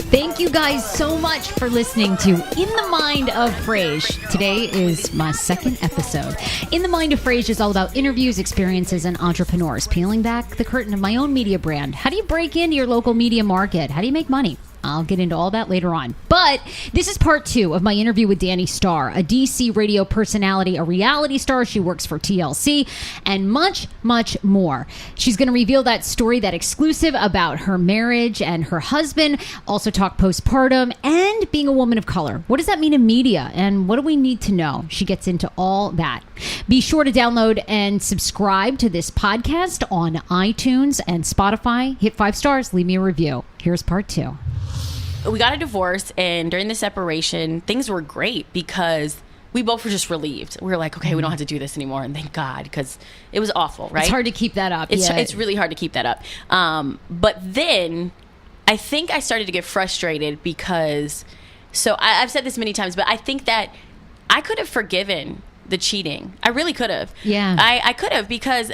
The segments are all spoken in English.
Thank you guys so much for listening to In the Mind of Frase. Today is my second episode. In the Mind of Frase is all about interviews, experiences, and entrepreneurs. Peeling back the curtain of my own media brand. How do you break into your local media market? How do you make money? I'll get into all that later on. But this is part 2 of my interview with Danni Starr, a DC radio personality, a reality star. She works for TLC, and much, much more. She's going to reveal that story, that exclusive about her marriage and her husband, also talk postpartum and being a woman of color. What does that mean in media, and what do we need to know? She gets into all that. Be sure to download and subscribe to this podcast on iTunes and Spotify. Hit 5 stars, leave me a review. Here's part 2. We got a divorce, and during the separation, things were great because we both were just relieved. We were like, okay, we don't have to do this anymore, and thank God, because it was awful, right? It's hard to keep that up. It's really hard to keep that up. But then I think I started to get frustrated because, I've said this many times, but I think that I could have forgiven the cheating. I really could have. Yeah. I could have, because,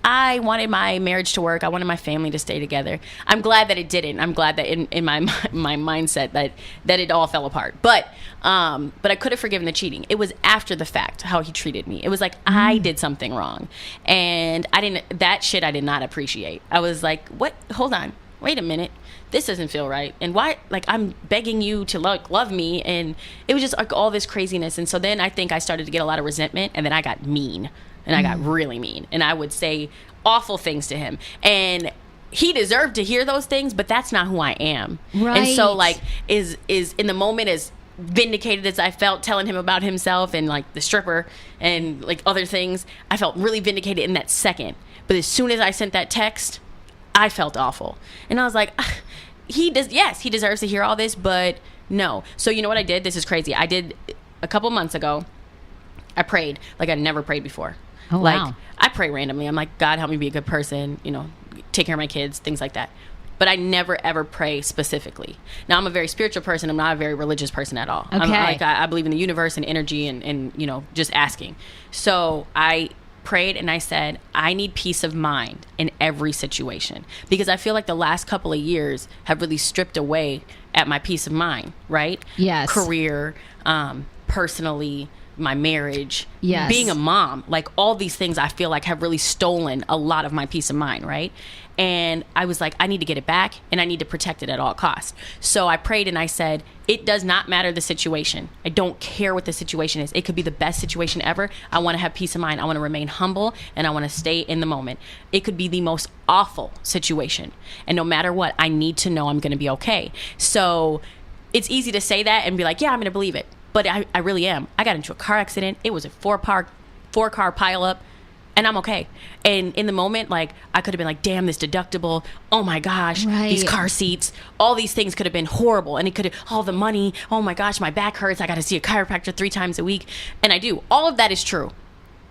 I wanted my marriage to work. I wanted my family to stay together. I'm glad that it didn't. I'm glad that in my mindset that it all fell apart. But I could have forgiven the cheating. It was after the fact how he treated me. It was like I did something wrong. And I did not appreciate. I was like, what? Hold on. Wait a minute. This doesn't feel right. And why, I'm begging you to love me. And it was just like all this craziness. And so then I think I started to get a lot of resentment, and then I got mean, and I got really mean, and I would say awful things to him. And he deserved to hear those things, but that's not who I am. Right. And so is in the moment, as vindicated as I felt telling him about himself and the stripper and other things, I felt really vindicated in that second. But as soon as I sent that text, I felt awful. And I was like, he deserves to hear all this, but no. So you know what I did? This is crazy. I did a couple months ago. I prayed like I'd never prayed before. Oh, wow. I pray randomly. I'm like, God, help me be a good person, take care of my kids, things like that. But I never, ever pray specifically. Now, I'm a very spiritual person. I'm not a very religious person at all. Okay. I believe in the universe and energy and just asking. So I prayed and I said, I need peace of mind in every situation, because I feel like the last couple of years have really stripped away at my peace of mind, right? Yes. Career, personally, my marriage, yes, being a mom, all these things I feel like have really stolen a lot of my peace of mind, right? And I was like, I need to get it back, and I need to protect it at all costs. So I prayed and I said, it does not matter the situation. I don't care what the situation is. It could be the best situation ever. I want to have peace of mind. I want to remain humble, and I want to stay in the moment. It could be the most awful situation, and no matter what, I need to know I'm going to be okay. So it's easy to say that and be like, yeah, I'm going to believe it. But I really am. I got into a car accident. It was a four-car pileup. And I'm okay. And in the moment, I could have been like, damn, this deductible. Oh my gosh, right, these car seats. All these things could have been horrible. And it could have, all the money. Oh my gosh, my back hurts. I got to see a chiropractor 3 times a week. And I do. All of that is true.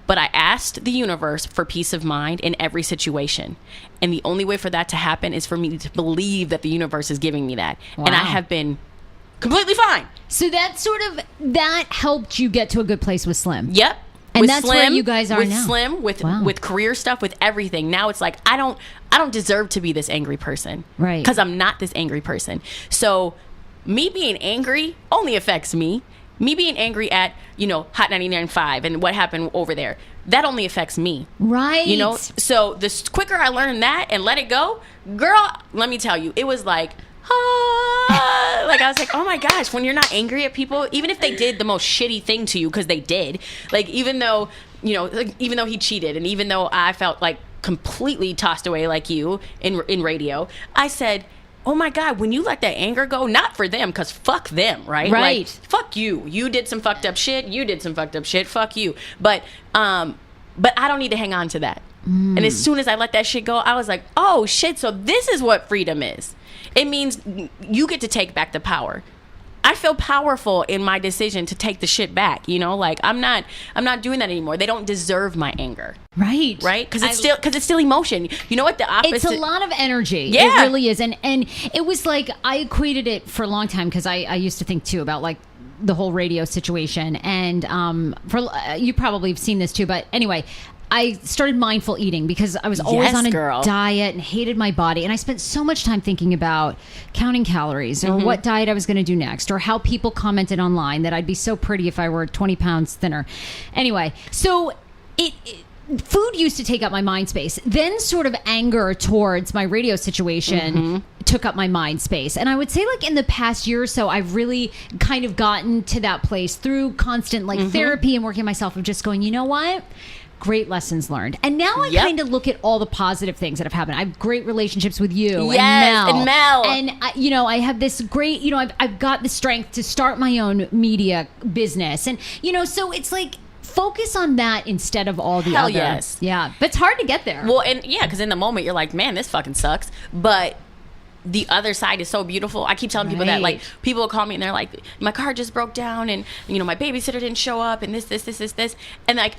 But I asked the universe for peace of mind in every situation. And the only way for that to happen is for me to believe that the universe is giving me that. Wow. And I have been completely fine. So that helped you get to a good place with Slim. Yep. And with that's Slim, where you guys are with now. Slim, with career stuff, with everything. Now it's like I don't deserve to be this angry person, right? Because I'm not this angry person. So me being angry only affects me. Me being angry at Hot 99.5 and what happened over there, that only affects me, right? So the quicker I learn that and let it go, girl, let me tell you, it was like. I was like, oh my gosh, when you're not angry at people, even if they did the most shitty thing to you, because they did, even though he cheated, and even though I felt completely tossed away like you in radio, I said, oh my God, when you let that anger go, not for them, because fuck them, right? Right. Fuck you. You did some fucked up shit. You did some fucked up shit. Fuck you. But I don't need to hang on to that. And as soon as I let that shit go, I was like, oh shit, so this is what freedom is. It means you get to take back the power. I feel powerful in my decision to take the shit back. I'm not doing that anymore. They don't deserve my anger. Right. Because it's still emotion. You know what the opposite? It's a lot of energy. Yeah. It really is. And it was I equated it for a long time, because I used to think too about the whole radio situation. And you probably have seen this too, but anyway, I started mindful eating because I was always on a diet and hated my body. And I spent so much time thinking about counting calories or what diet I was going to do next or how people commented online that I'd be so pretty if I were 20 pounds thinner. Anyway, so food used to take up my mind space. Then sort of anger towards my radio situation took up my mind space. And I would say like in the past year or so, I've really kind of gotten to that place through constant like therapy and working myself of just going, you know what? Great lessons learned. And now I kind of look at all the positive things that have happened. I have great relationships with you and Mel. And I have this great, I've got the strength to start my own media business. And, so it's like, focus on that instead of all the other. Yes. Yeah. But it's hard to get there. Well, and because in the moment you're like, man, this fucking sucks. But the other side is so beautiful. I keep telling people that, like, people will call me and they're like, my car just broke down and, my babysitter didn't show up and this. And like,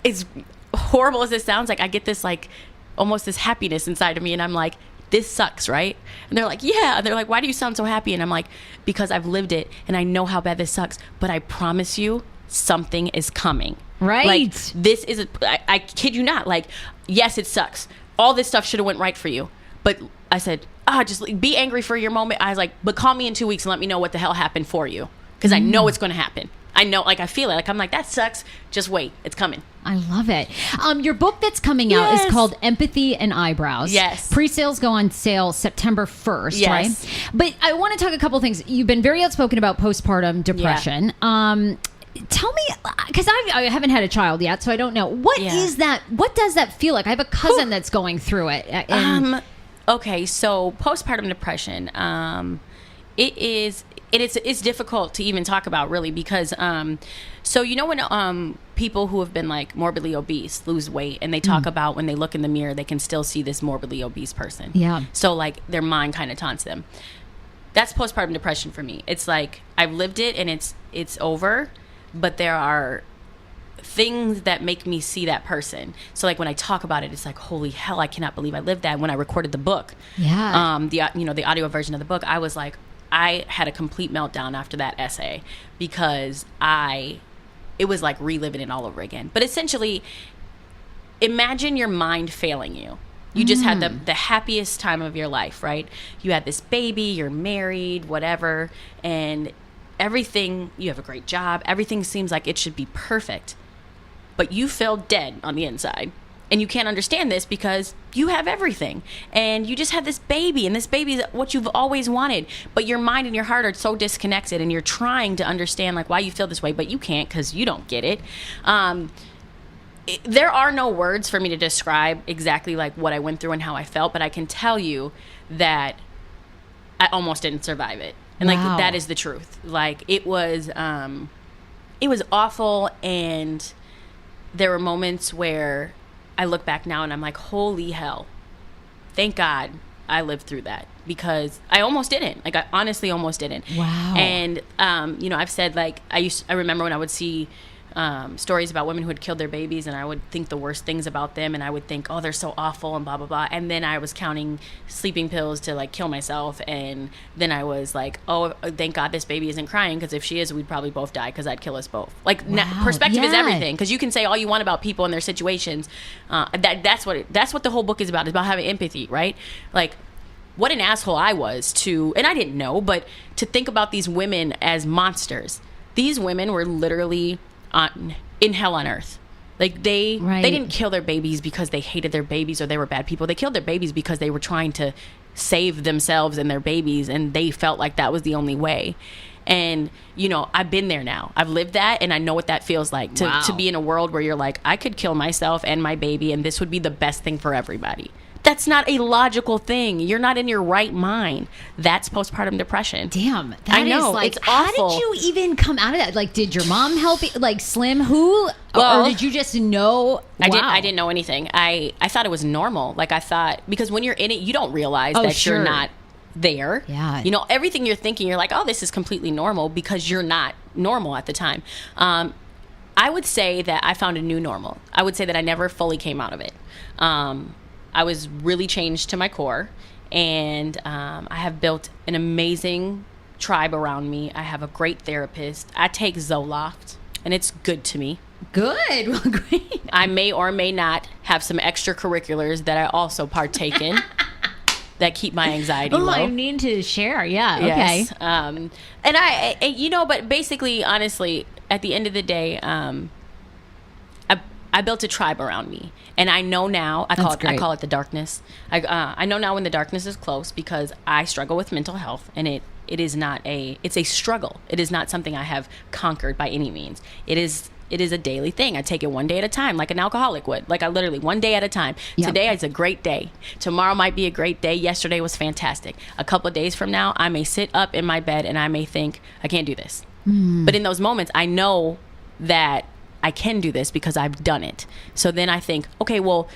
as horrible as this sounds, like I get this like almost this happiness inside of me and I'm like, this sucks, right? And they're like, yeah. And they're like, why do you sound so happy? And I'm like, because I've lived it and I know how bad this sucks. But I promise you, something is coming. Right. Like, this is, I kid you not, like, yes, it sucks. All this stuff should have went right for you. But I said, just be angry for your moment. I was like, but call me in 2 weeks and let me know what the hell happened for you. Because I know it's going to happen. I know, like, I feel it. Like, I'm like, that sucks. Just wait. It's coming. I love it. Your book that's coming out is called Empathy and Eyebrows. Yes. Pre-sales go on sale September 1st, right? But I want to talk a couple things. You've been very outspoken about postpartum depression. Yeah. Tell me, because I haven't had a child yet, so I don't know. What is that? What does that feel like? I have a cousin that's going through it. Okay, so postpartum depression, it's difficult to even talk about, really, because so when people who have been like morbidly obese lose weight and they talk about when they look in the mirror they can still see this morbidly obese person. Yeah. So like their mind kind of taunts them. That's postpartum depression for me. It's like I've lived it and it's over, but there are things that make me see that person. So like when I talk about it, it's like, holy hell, I cannot believe I lived that. When I recorded the book, the audio version of the book, I was like, I had a complete meltdown after that essay because it was like reliving it all over again. But essentially, imagine your mind failing you. You just had the happiest time of your life, right? You had this baby, you're married, whatever, and everything, you have a great job, everything seems like it should be perfect. But you feel dead on the inside. And you can't understand this because you have everything. And you just had this baby, and this baby is what you've always wanted. But your mind and your heart are so disconnected, and you're trying to understand like why you feel this way, but you can't because you don't get it. There are no words for me to describe exactly like what I went through and how I felt, but I can tell you that I almost didn't survive it. And like that is the truth. Like it was awful, and there were moments where I look back now and I'm like, holy hell, thank God I lived through that, because I almost didn't. Like I honestly almost didn't. Wow. And I've said like I remember when I would see stories about women who had killed their babies, and I would think the worst things about them, and I would think, oh, they're so awful and blah blah blah. And then I was counting sleeping pills to like kill myself, and then I was like, oh, thank God this baby isn't crying, because if she is, we'd probably both die because I'd kill us both. Like perspective is everything, because you can say all you want about people and their situations. That's what the whole book is about. It's about having empathy, right? Like what an asshole I was to, and I didn't know, but to think about these women as monsters. These women were literally in hell on earth. Like they didn't kill their babies because they hated their babies or they were bad people. They killed their babies because they were trying to save themselves and their babies, and they felt like that was the only way. And I've been there now. I've lived that, and I know what that feels like to be in a world where you're like, I could kill myself and my baby, and this would be the best thing for everybody. That's not a logical thing. You're not in your right mind. That's postpartum depression. Damn. I know. It's awful. How did you even come out of that? Like, did your mom help you? Like, Slim, who? Or did you just know? I didn't know anything. I thought it was normal. Like, I thought, because when you're in it, you don't realize that you're not there. Yeah. Everything you're thinking, you're like, oh, this is completely normal, because you're not normal at the time. I would say that I found a new normal. I would say that I never fully came out of it. I was really changed to my core, and I have built an amazing tribe around me. I have a great therapist. I take Zoloft, and it's good to me. Good. Well, great. I may or may not have some extracurriculars that I also partake in that keep my anxiety low. I need to share. Yeah. Yes. Okay. And but basically, honestly, at the end of the day, I built a tribe around me, and I know now. I call it the darkness. I know now when the darkness is close, because I struggle with mental health, and it's a struggle. It is not something I have conquered by any means. It is a daily thing. I take it one day at a time, like an alcoholic would. Like, I literally, one day at a time. Yep. Today is a great day. Tomorrow might be a great day. Yesterday was fantastic. A couple of days from now, I may sit up in my bed and I may think, I can't do this. But in those moments, I know that I can do this because I've done it. So then I think, okay, well,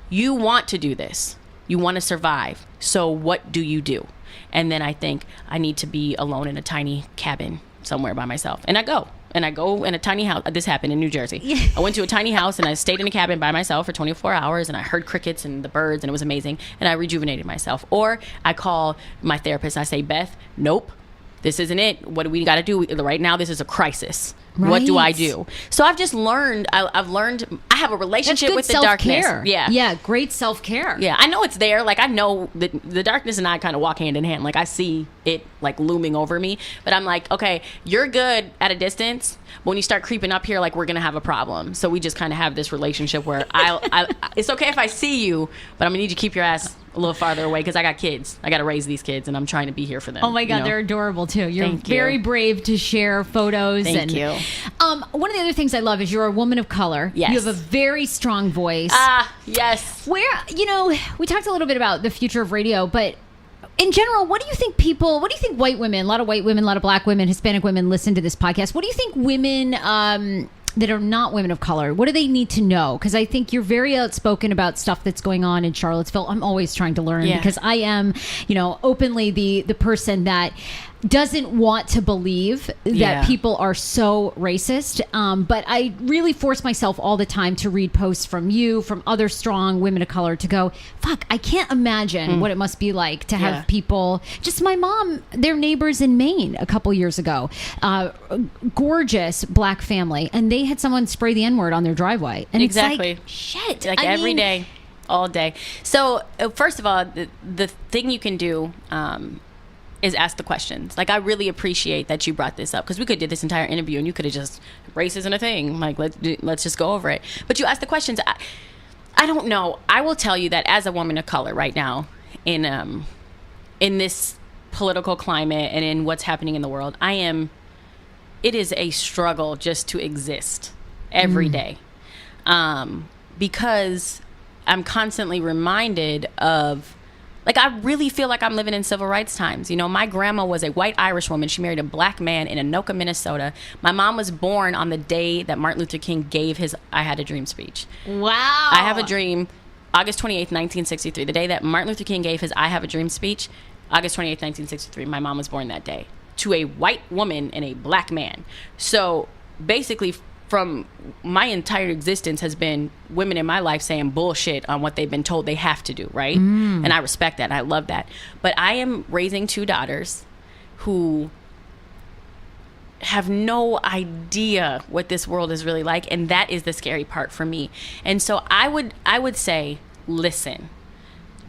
you want to do this. You want to survive. So what do you do? And then I think I need to be alone in a tiny cabin somewhere by myself. And I go in a tiny house. This happened in New Jersey. Yeah. I went to a tiny house and I stayed in a cabin by myself for 24 hours, and I heard crickets and the birds, and it was amazing. And I rejuvenated myself. Or I call my therapist. I say, Beth, nope, this isn't it. What do we got to do? Right now, this is a crisis. Right. What do I do? So I've just learned. I've learned. I have a relationship with the darkness. Yeah, great self-care. Yeah, I know it's there. Like, I know the darkness and I kind of walk hand in hand. Like, I see it like looming over me. But I'm like, okay, you're good at a distance. But when you start creeping up here, like, we're gonna have a problem. So we just kind of have this relationship where it's okay if I see you, but I'm gonna need you to keep your ass a little farther away, because I got kids. I got to raise these kids, and I'm trying to be here for them. Oh my God, they're adorable too. You're very brave to share photos. Thank you. One of the other things I love is you're a woman of color. Yes. You have a very strong voice. Yes. Where, we talked a little bit about the future of radio, but in general, what do you think white women, a lot of white women, a lot of black women, Hispanic women listen to this podcast? What do you think women that are not women of color, what do they need to know? Because I think you're very outspoken about stuff that's going on in Charlottesville. I'm always trying to learn because I am, openly the person that doesn't want to believe that people are so racist. But I really force myself all the time to read posts from you, from other strong women of color, to go, fuck, I can't imagine what it must be like to have people, just my mom, their neighbors in Maine a couple years ago, gorgeous black family, and they had someone spray the N-word on their driveway. And exactly. It's like, shit. Like, every day, all day. So first of all, the thing you can do, is ask the questions. Like, I really appreciate that you brought this up, because we could do this entire interview and you could have just, race isn't a thing. Like, let's just go over it. But you asked the questions. I don't know. I will tell you that as a woman of color right now, in this political climate and in what's happening in the world, it is a struggle just to exist every day. Because I'm constantly reminded of, like, I really feel like I'm living in civil rights times. My grandma was a white Irish woman. She married a black man in Anoka, Minnesota. My mom was born on the day that Martin Luther King gave his I Had a Dream speech. Wow. I Have a Dream, August 28th, 1963. The day that Martin Luther King gave his I Have a Dream speech, August 28th, 1963. My mom was born that day to a white woman and a black man. So basically, from my entire existence has been women in my life saying bullshit on what they've been told they have to do, right? And I respect that. I love that. But I am raising two daughters who have no idea what this world is really like, and that is the scary part for me. And so I would say, listen.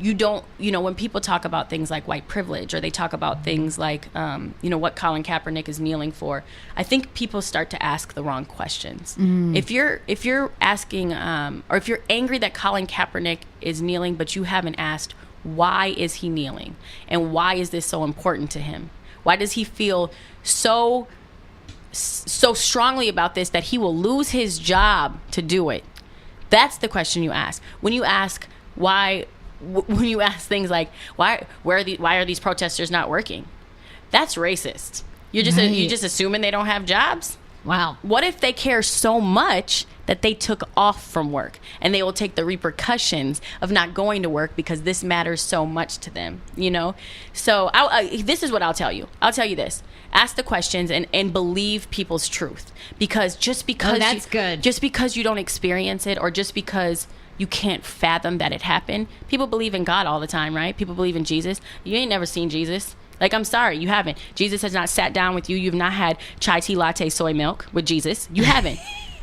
You don't, when people talk about things like white privilege, or they talk about things like, what Colin Kaepernick is kneeling for, I think people start to ask the wrong questions. If you're asking, or if you're angry that Colin Kaepernick is kneeling, but you haven't asked, why is he kneeling? And why is this so important to him? Why does he feel so strongly about this that he will lose his job to do it? That's the question you ask. When you ask why, when you ask things like, why are these protesters not working? That's racist. You're just assuming they don't have jobs. Wow. What if they care so much that they took off from work, and they will take the repercussions of not going to work because this matters so much to them, So this is what I'll tell you. I'll tell you this. Ask the questions and believe people's truth. Because just because just because you don't experience it, or just because you can't fathom that it happened. People believe in God all the time, right? People believe in Jesus. You ain't never seen Jesus. Like, I'm sorry, you haven't. Jesus has not sat down with you. You've not had chai tea latte soy milk with Jesus. You haven't.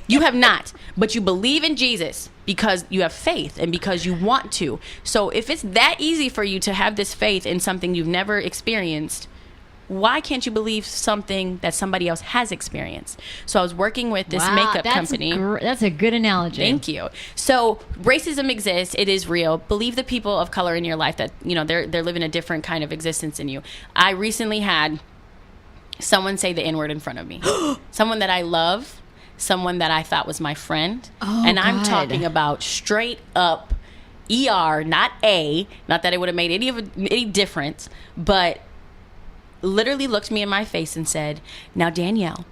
You have not. But you believe in Jesus because you have faith and because you want to. So if it's that easy for you to have this faith in something you've never experienced, why can't you believe something that somebody else has experienced? So I was working with this makeup company. That's a good analogy. Thank you. So racism exists. It is real. Believe the people of color in your life that, you know, they're living a different kind of existence than you. I recently had someone say the N-word in front of me. Someone that I love, someone that I thought was my friend. And I'm talking about straight up ER, not A. Not that it would have made any difference, but literally looked me in my face and said, "Now, Danielle,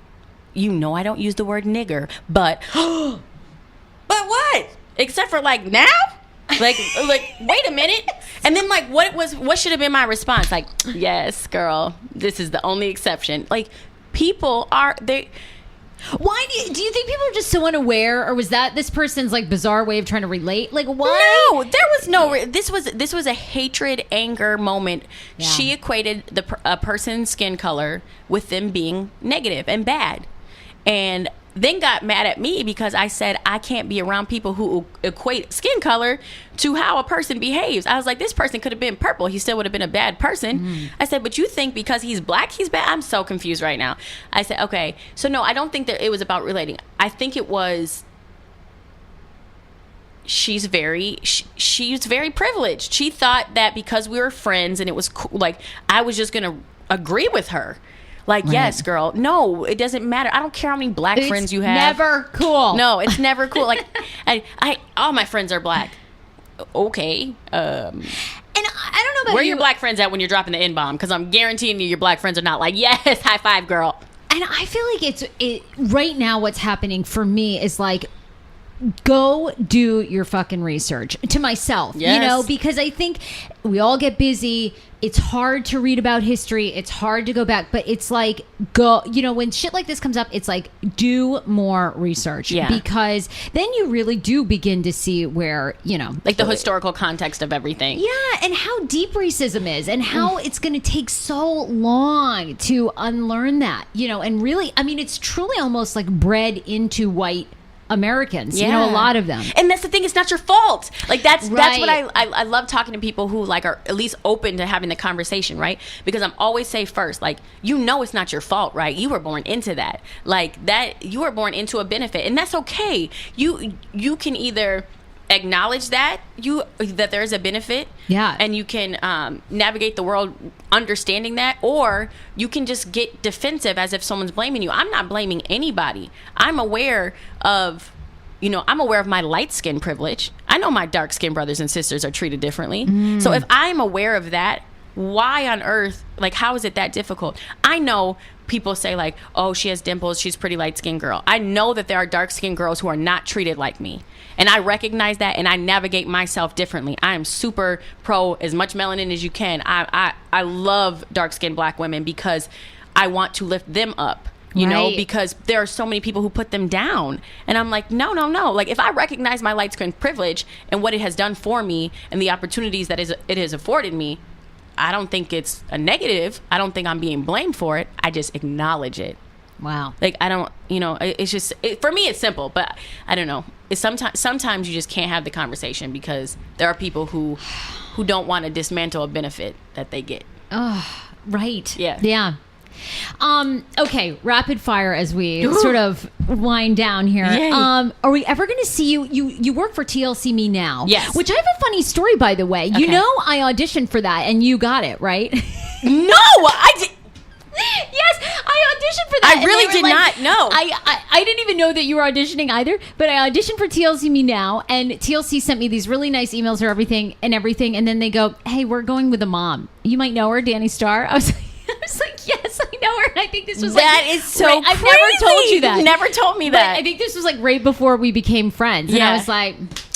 you know I don't use the word nigger, but but what? Except for like now? Like wait a minute." And then like what should have been my response? Like, "Yes, girl, this is the only exception." Like, people are they Why do you think people are just so unaware, or was that this person's like bizarre way of trying to relate? Like, why? No, there was no. This was a hatred, anger moment. Yeah. She equated a person's skin color with them being negative and bad, and then got mad at me because I said I can't be around people who equate skin color to how a person behaves. I was like, this person could have been purple. He still would have been a bad person. Mm-hmm. I said, but you think because he's black, he's bad? I'm so confused right now. I said, okay. So no, I don't think that it was about relating. I think it was she's very privileged. She thought that because we were friends and it was cool, like I was just going to agree with her. Like, right. Yes, girl. No, it doesn't matter. I don't care how many black friends you have. Never cool. No, it's never cool. Like, I all my friends are black. Okay. And I don't know about where are your black friends at when you're dropping the N-bomb? Because I'm guaranteeing you your black friends are not like, yes, high five, girl. And I feel like right now what's happening for me is like, go do your fucking research. To myself, yes. You know, because I think we all get busy. It's hard to read about history. It's hard to go back, but it's like, when shit like this comes up, it's like, do more research. Yeah. Because then you really do begin to see where, like the historical context of everything. Yeah. And how deep racism is and how it's going to take so long to unlearn that, and really, I mean, it's truly almost like bred into white Americans, a lot of them. And that's the thing, it's not your fault. Like that's right. what I love talking to people who like are at least open to having the conversation, right? Because I'm always say first, like, it's not your fault, right? You were born into that. Like that, you were born into a benefit, and that's okay. You can either acknowledge that there's a benefit, and you can navigate the world understanding that, or you can just get defensive as if someone's blaming you. I'm not blaming anybody. I'm aware of my light skin privilege. I know my dark skinned brothers and sisters are treated differently. So if I'm aware of that, why on earth, like, how is it that difficult? I know people say like, oh, she has dimples, she's a pretty light skinned girl. I know that there are dark skinned girls who are not treated like me. And I recognize that, and I navigate myself differently. I am super pro as much melanin as you can. I love dark-skinned black women because I want to lift them up, because there are so many people who put them down. And I'm like, no. Like, if I recognize my light-skinned privilege and what it has done for me and the opportunities that it has afforded me, I don't think it's a negative. I don't think I'm being blamed for it. I just acknowledge it. Wow. Like, I don't, it's just, for me, it's simple, but I don't know. It's sometimes you just can't have the conversation because there are people who don't want to dismantle a benefit that they get. Oh, right. Yeah. Yeah. Okay, rapid fire as we sort of wind down here. Are we ever going to see you? You work for TLC Me Now. Yes. Which I have a funny story, by the way. Okay. I auditioned for that and you got it, right? No, I did. Yes, I auditioned for that. I really did not know. I didn't even know that you were auditioning either, but I auditioned for TLC Me Now, and TLC sent me these really nice emails or everything, and then they go, hey, we're going with a mom. You might know her, Danni Starr. I was like, yes, I know her, and I think this was that is so crazy. I've never told you that. You've never told me that. But I think this was like right before we became friends, and I was like,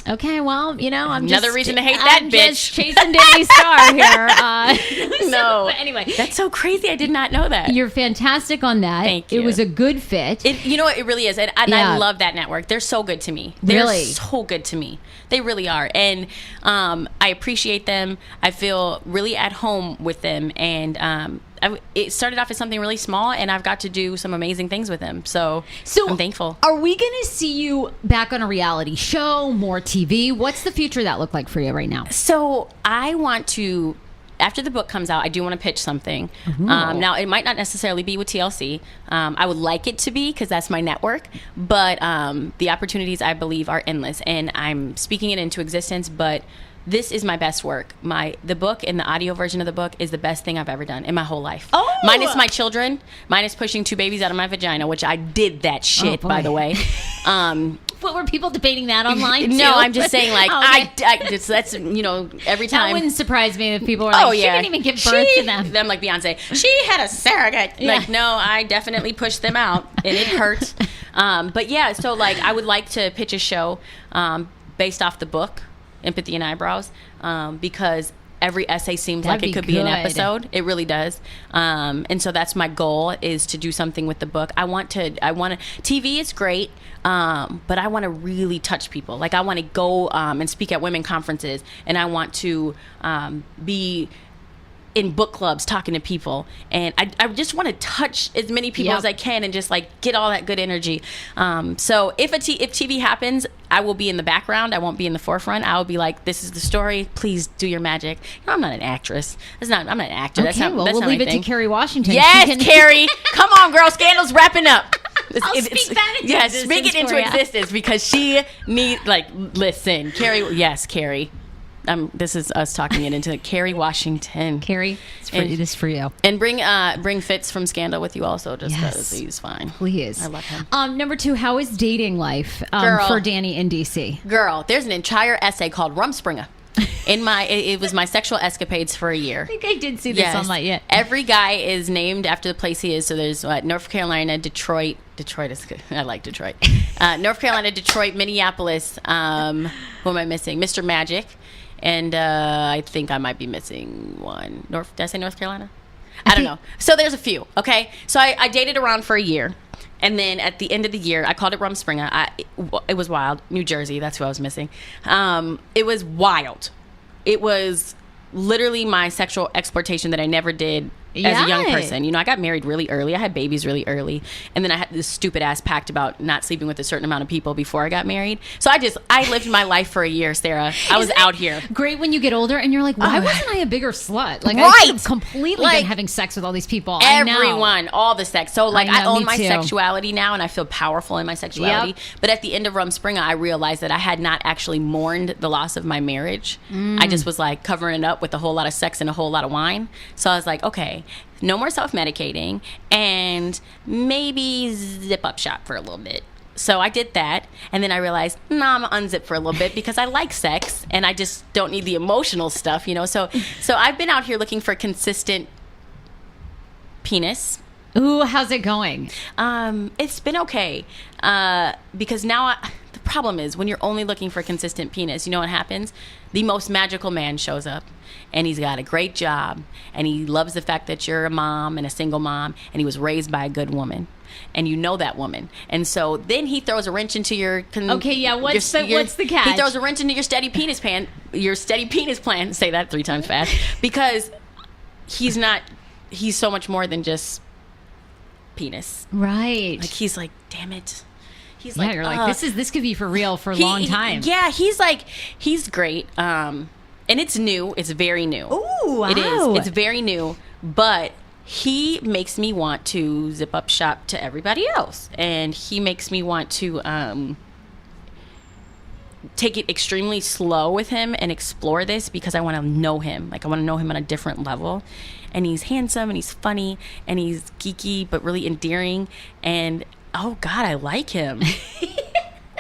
okay, well, I'm another reason to hate that bitch. Just chasing Danni Starr here. No, but anyway, that's so crazy. I did not know that. You're fantastic on that. Thank you. It was a good fit. It really is, and I love that network. They're so good to me. They're so good to me. They really are, and I appreciate them. I feel really at home with them, and it started off as something really small, and I've got to do some amazing things with him. So I'm thankful. Are we going to see you back on a reality show, more TV? What's the future that look like for you right now? So I want to, after the book comes out, I do want to pitch something. Now, it might not necessarily be with TLC. I would like it to be, because that's my network. But the opportunities, I believe, are endless. And I'm speaking it into existence. But this is my best work. The book and the audio version of the book is the best thing I've ever done in my whole life. Oh! Minus my children. Minus pushing 2 babies out of my vagina, which I did that shit, by the way. What, were people debating that online too? No, I'm just saying, like, that's, you know, every time. That wouldn't surprise me if people were like, she didn't even give birth to them. Them, like Beyonce, she had a surrogate. Yeah. Like, no, I definitely pushed them out, and it hurt. But yeah, so, like, I would like to pitch a show based off the book, Empathy and Eyebrows, because every essay seems like it could be an episode. It really does. And so that's my goal, is to do something with the book. TV is great, but I want to really touch people. Like, I want to go and speak at women conferences, and I want to be in book clubs talking to people, and I just want to touch as many people as I can, and just like get all that good energy. So if TV happens, I will be in the background. I won't be in the forefront. I will be like, this is the story. Please do your magic. You know, I'm not an actress. I'm not an actor. Okay, we'll leave it to Kerry Washington. Yes, Kerry. Come on, girl. Scandal's wrapping up. I'll speak that into existence. Speak it into existence, because she needs, like, listen, Kerry. Yes, Kerry. This is us talking it into Kerry Washington. Kerry, this is for you. And bring Fitz from Scandal with you also, just because he's fine. Please. I love him. Number 2, how is dating life for Danni in DC? Girl, there's an entire essay called Rumspringa. It was my sexual escapades for a year. I think I did see this online yet. Every guy is named after the place he is. So there's North Carolina, Detroit. Detroit is good. I like Detroit. North Carolina, Detroit, Minneapolis. Who am I missing? Mr. Magic. And I think I might be missing one. Did I say North Carolina? I don't know. So there's a few, okay? So I dated around for a year. And then at the end of the year, I called it Rumspringa. It was wild. New Jersey, that's who I was missing. It was wild. It was literally my sexual exploitation that I never did as a young person. You know, I got married really early. I had babies really early. And then I had this stupid ass pact about not sleeping with a certain amount of people before I got married. So I lived my life for a year, Sarah. I was out here. Great when you get older and you're like, why wasn't I a bigger slut? Like, I could have completely been having sex with all these people. Everyone, all the sex. So, like, I own my sexuality now, and I feel powerful in my sexuality. Yep. But at the end of Rumspringa, I realized that I had not actually mourned the loss of my marriage. I just was, like, covering it up with a whole lot of sex and a whole lot of wine. So I was like, okay, no more self-medicating, and maybe zip up shop for a little bit. So I did that, and then I realized, I'm gonna unzip for a little bit, because I like sex, and I just don't need the emotional stuff, you know. So I've been out here looking for consistent penis. Ooh, how's it going? It's been okay, because now the problem is, when you're only looking for consistent penis, you know what happens? The most magical man shows up, and he's got a great job, and he loves the fact that you're a mom and a single mom, and he was raised by a good woman, and you know that woman. And so then he throws a wrench into your what's the catch? He throws a wrench into your steady penis plan. Say that 3 times fast. Because he's so much more than just penis. Right. Like, he's like, damn it. He's like, you're like, this could be for real for a long time. Yeah, he's great. And it's new. It's very new. Ooh, wow. It is. It's very new. But he makes me want to zip up shop to everybody else. And he makes me want to take it extremely slow with him and explore this, because I want to know him. Like, I want to know him on a different level. And he's handsome, and he's funny, and he's geeky, but really endearing. And oh God, I like him.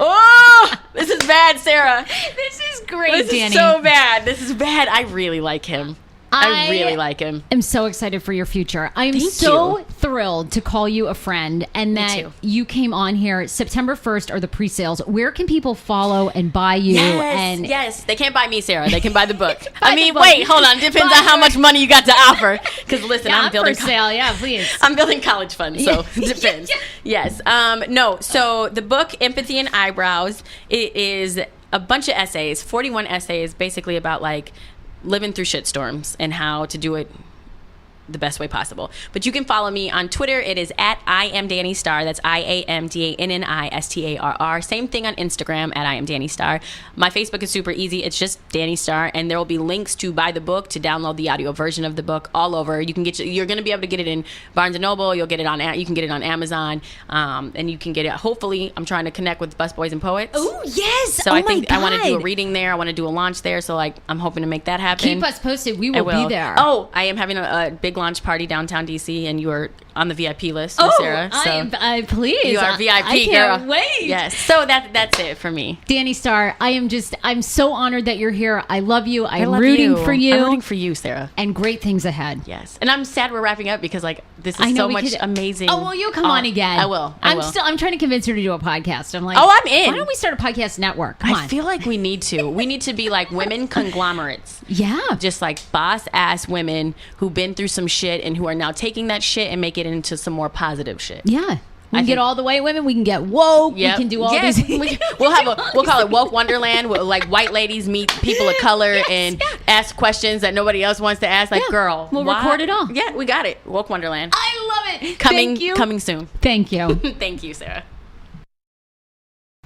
Oh, this is bad, Sarah. This is great, Danni. This is so bad. This is bad. I really like him. I really like him. I'm so excited for your future. I'm so thrilled to call you a friend, and that you came on here. September 1st are the pre-sales. Where can people follow and buy you? Yes. They can't buy me, Sarah. They can buy the book. Wait, hold on. Depends on how much money you got to offer. Because listen, I'm building for sale. Yeah, please. I'm building college funds, so it depends. Yes. No. So the book, Empathy and Eyebrows, it is a bunch of essays, 41 essays, basically about, like, living through shitstorms and how to do it the best way possible. But you can follow me on Twitter. It is at I am Danni Starr. That's IAMDANNISTARR. Same thing on Instagram at I am Danni Starr. My Facebook is super easy. It's just Danni Starr, and there will be links to buy the book, to download the audio version of the book, all over. You can you're going to be able to get it in Barnes and Noble. You can get it on Amazon, and you can get it. Hopefully, I'm trying to connect with Busboys and Poets. Oh yes! So I think I want to do a reading there. I want to do a launch there. So like I'm hoping to make that happen. Keep us posted. We will be there. Oh, I am having a big launch party downtown DC, and you are on the VIP list, Sarah. So please. You are VIP, I girl. can't wait. Yes. So that's it for me. Danni Starr, I'm so honored that you're here. I love you. I'm rooting for you. I'm rooting for you, Sarah. And great things ahead. Yes. And I'm sad we're wrapping up because like this is so much amazing. Oh, well, you'll come on again. I will. I'm trying to convince her to do a podcast. I'm like, oh, I'm in. Why don't we start a podcast network? Come on. I feel like we need to. We need to be like women conglomerates. Yeah. Just like boss ass women who've been through some shit and who are now taking that shit and make it into some more positive shit. Yeah. We can get all the white women. We can get woke. Yep. We can do all these. We'll call it Woke Wonderland. Like white ladies meet people of color and ask questions that nobody else wants to ask. Like, girl, we'll record it all. Yeah, we got it. Woke Wonderland. I love it. Coming soon. Thank you. Thank you, Sarah.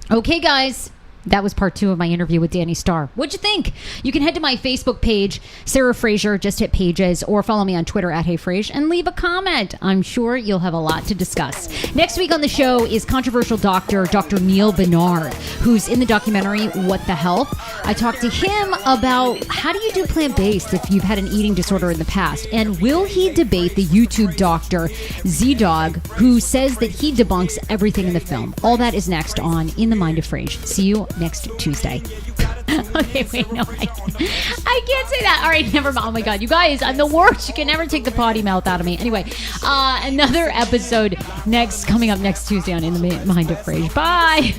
Okay, guys. That was part 2 of my interview with Danni Starr. What'd you think? You can head to my Facebook page, Sarah Fraser, just hit pages, or follow me on Twitter at HeyFrase and leave a comment. I'm sure you'll have a lot to discuss. Next week on the show is controversial Dr. Neil Bernard, who's in the documentary What the Health. I talked to him about how do you do plant-based if you've had an eating disorder in the past, and will he debate the YouTube doctor Z-Dog, who says that he debunks everything in the film. All that is next on In the Mind of Frage. See you next Tuesday. Okay, wait, no, I can't say that. All right, never mind. Oh my God, you guys, I'm the worst. You can never take the potty mouth out of me. Anyway, another episode coming up next Tuesday on In the Mind of Frage. Bye.